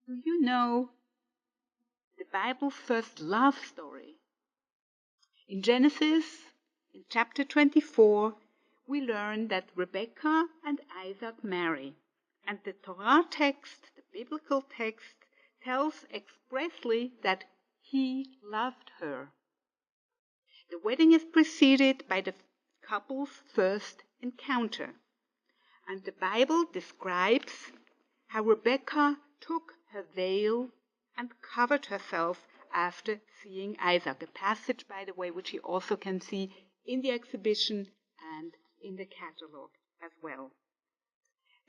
Do you know the Bible's first love story? In Genesis, in chapter 24, we learn that Rebekah and Isaac marry, and the Torah text, the biblical text, tells expressly that he loved her. The wedding is preceded by the couple's first encounter, and the Bible describes how Rebekah took her veil and covered herself after seeing Isaac, a passage, by the way, which you also can see in the exhibition and in the catalog as well.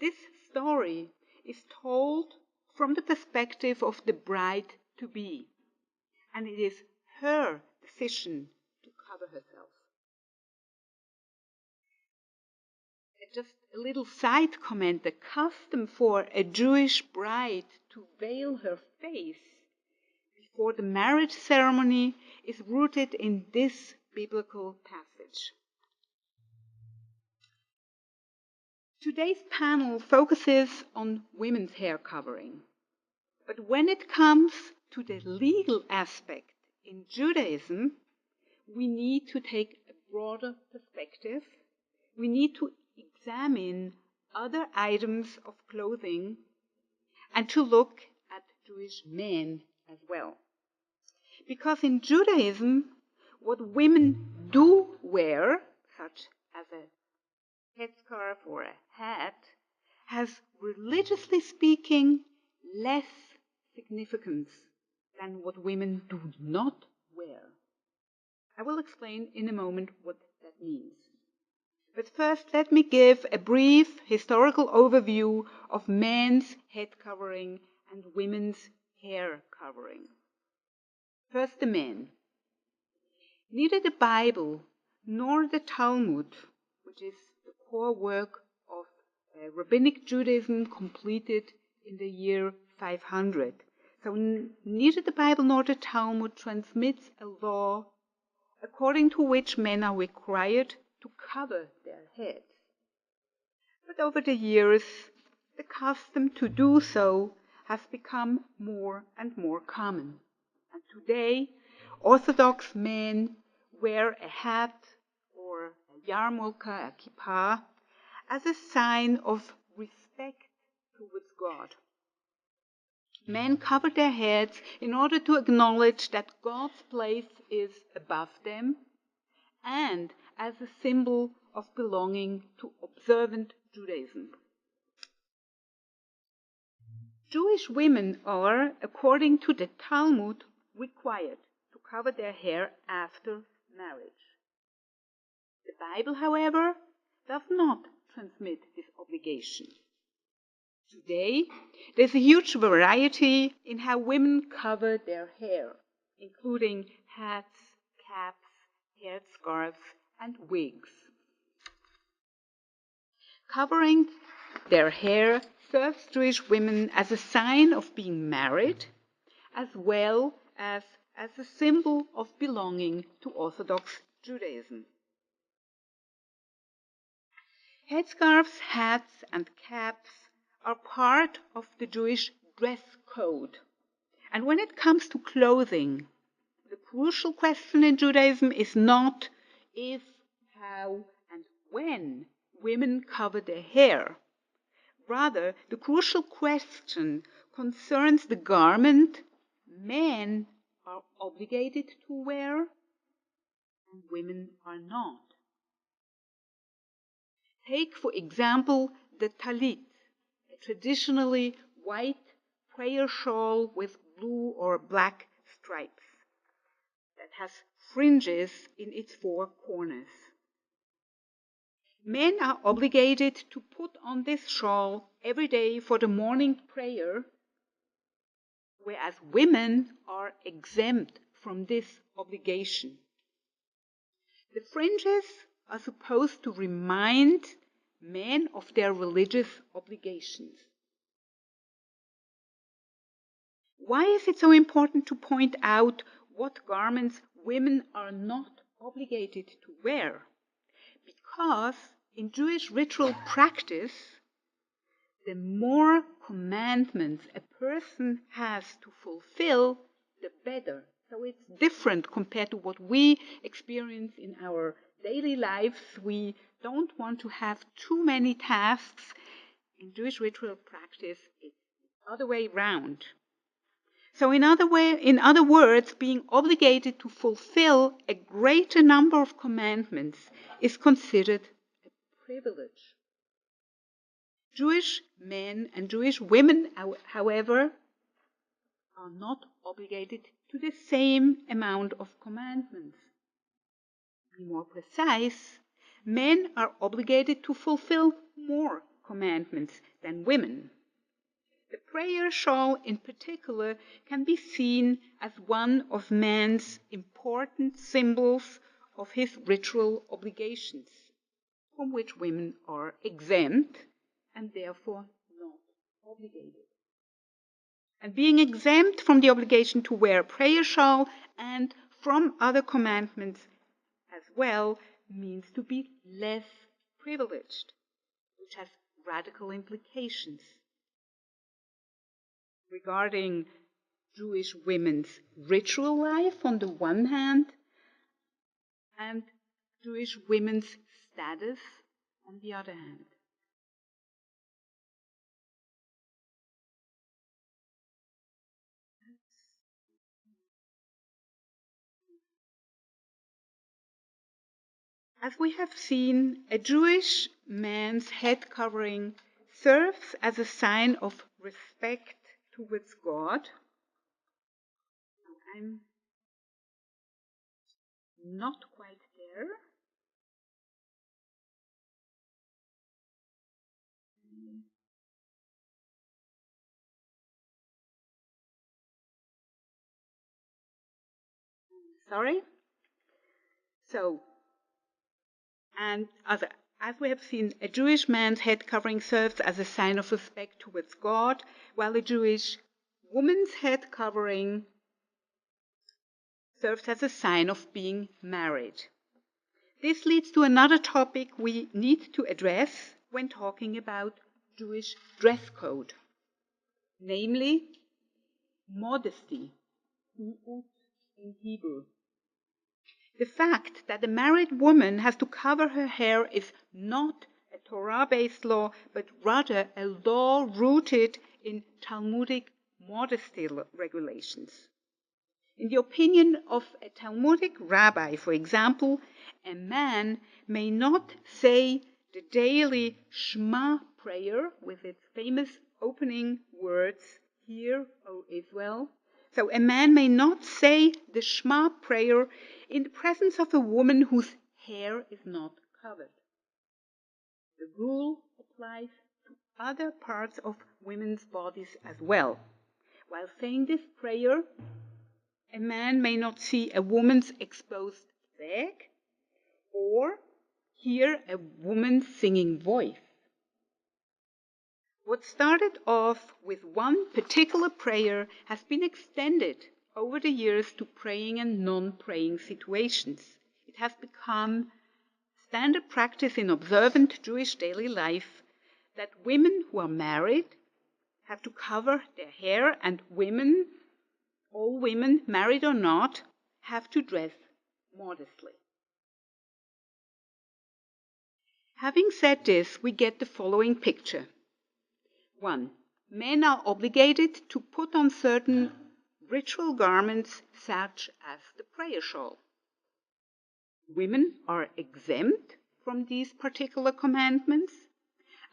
This story is told from the perspective of the bride-to-be, and it is her decision to cover herself. Just a little side comment, the custom for a Jewish bride to veil her face before the marriage ceremony is rooted in this biblical passage. Today's panel focuses on women's hair covering. But when it comes to the legal aspect in Judaism, we need to take a broader perspective. We need to examine other items of clothing and to look at Jewish men as well. Because in Judaism, what women do wear, such as a headscarf or a hat, has, religiously speaking, less significance than what women do not wear. I will explain in a moment what that means. But first, let me give a brief historical overview of men's head covering and women's hair covering. First, the men. Neither the Bible nor the Talmud, which is the core work of Rabbinic Judaism completed in the year 500. So neither the Bible nor the Talmud transmits a law according to which men are required to cover their heads. But over the years, the custom to do so has become more and more common. And today, Orthodox men wear a hat or a yarmulke, a kippah, as a sign of respect towards God. Men cover their heads in order to acknowledge that God's place is above them and as a symbol of belonging to observant Judaism. Jewish women are, according to the Talmud, required to cover their hair after marriage. The Bible, however, does not transmit this obligation. Today, there's a huge variety in how women cover their hair, including hats, caps, headscarves, and wigs. Covering their hair serves Jewish women as a sign of being married, as well as a symbol of belonging to Orthodox Judaism. Headscarves, hats, and caps are part of the Jewish dress code. And when it comes to clothing, the crucial question in Judaism is not if, how, and when women cover their hair. Rather, the crucial question concerns the garment men are obligated to wear and women are not. Take, for example, the talit, a traditionally white prayer shawl with blue or black stripes that has fringes in its four corners. Men are obligated to put on this shawl every day for the morning prayer, whereas women are exempt from this obligation. The fringes are supposed to remind men of their religious obligations. Why is it so important to point out what garments women are not obligated to wear? Because in Jewish ritual practice, the more commandments a person has to fulfill, the better. So it's different compared to what we experience in our daily lives. We don't want to have too many tasks. In Jewish ritual practice, it's the other way round. So in other words, being obligated to fulfill a greater number of commandments is considered a privilege. Jewish men and Jewish women, however, are not obligated to the same amount of commandments. To be more precise, men are obligated to fulfill more commandments than women. The prayer shawl in particular can be seen as one of man's important symbols of his ritual obligations, from which women are exempt and therefore not obligated. And being exempt from the obligation to wear a prayer shawl and from other commandments as well means to be less privileged, which has radical implications regarding Jewish women's ritual life on the one hand and Jewish women's status on the other hand. As we have seen, a Jewish man's head covering serves as a sign of respect towards God. I'm not quite there. Sorry. And as we have seen, a Jewish man's head covering serves as a sign of respect towards God, while a Jewish woman's head covering serves as a sign of being married. This leads to another topic we need to address when talking about Jewish dress code, namely modesty, in Hebrew. The fact that a married woman has to cover her hair is not a Torah-based law, but rather a law rooted in Talmudic modesty regulations. In the opinion of a Talmudic rabbi, for example, a man may not say the daily Shema prayer with its famous opening words, "Hear, O Israel." So a man may not say the Shema prayer in the presence of a woman whose hair is not covered. The rule applies to other parts of women's bodies as well. While saying this prayer, a man may not see a woman's exposed leg or hear a woman's singing voice. What started off with one particular prayer has been extended over the years to praying and non-praying situations. It has become standard practice in observant Jewish daily life that women who are married have to cover their hair, and all women, married or not, have to dress modestly. Having said this, we get the following picture. 1. Men are obligated to put on certain ritual garments such as the prayer shawl. Women are exempt from these particular commandments,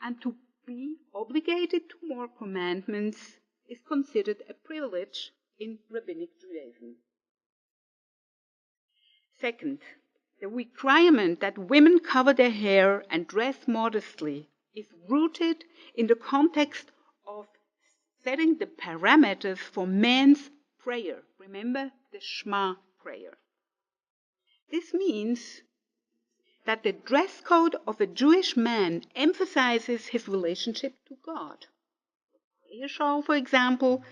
and to be obligated to more commandments is considered a privilege in Rabbinic Judaism. Second, the requirement that women cover their hair and dress modestly is rooted in the context of setting the parameters for men's prayer. Remember the Shema prayer. This means that the dress code of a Jewish man emphasizes his relationship to God. The prayer shawl, for example,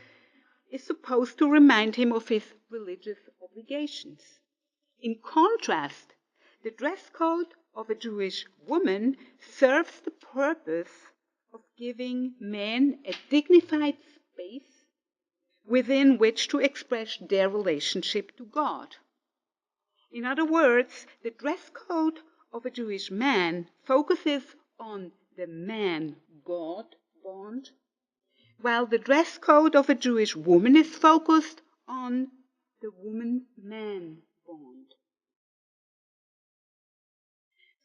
is supposed to remind him of his religious obligations. In contrast, the dress code of a Jewish woman serves the purpose of giving men a dignified space within which to express their relationship to God. In other words, the dress code of a Jewish man focuses on the man-God bond, while the dress code of a Jewish woman is focused on the woman-man bond.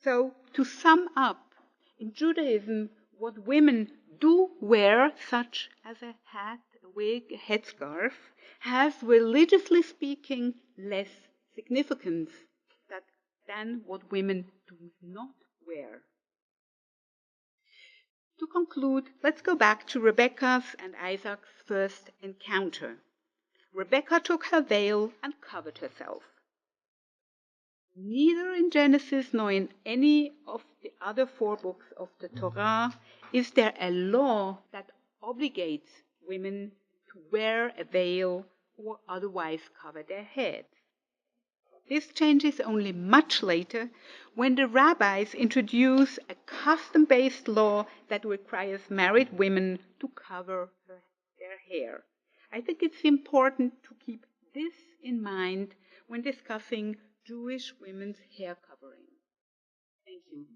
So, to sum up, in Judaism, what women do wear, such as a hat, a wig, a headscarf, has, religiously speaking, less significance than what women do not wear. To conclude, let's go back to Rebekah's and Isaac's first encounter. Rebekah took her veil and covered herself. Neither in Genesis nor in any of the other 4 books of the Torah is there a law that obligates women to wear a veil or otherwise cover their heads. This changes only much later when the rabbis introduce a custom-based law that requires married women to cover their hair. I think it's important to keep this in mind when discussing Jewish women's hair covering. Thank you.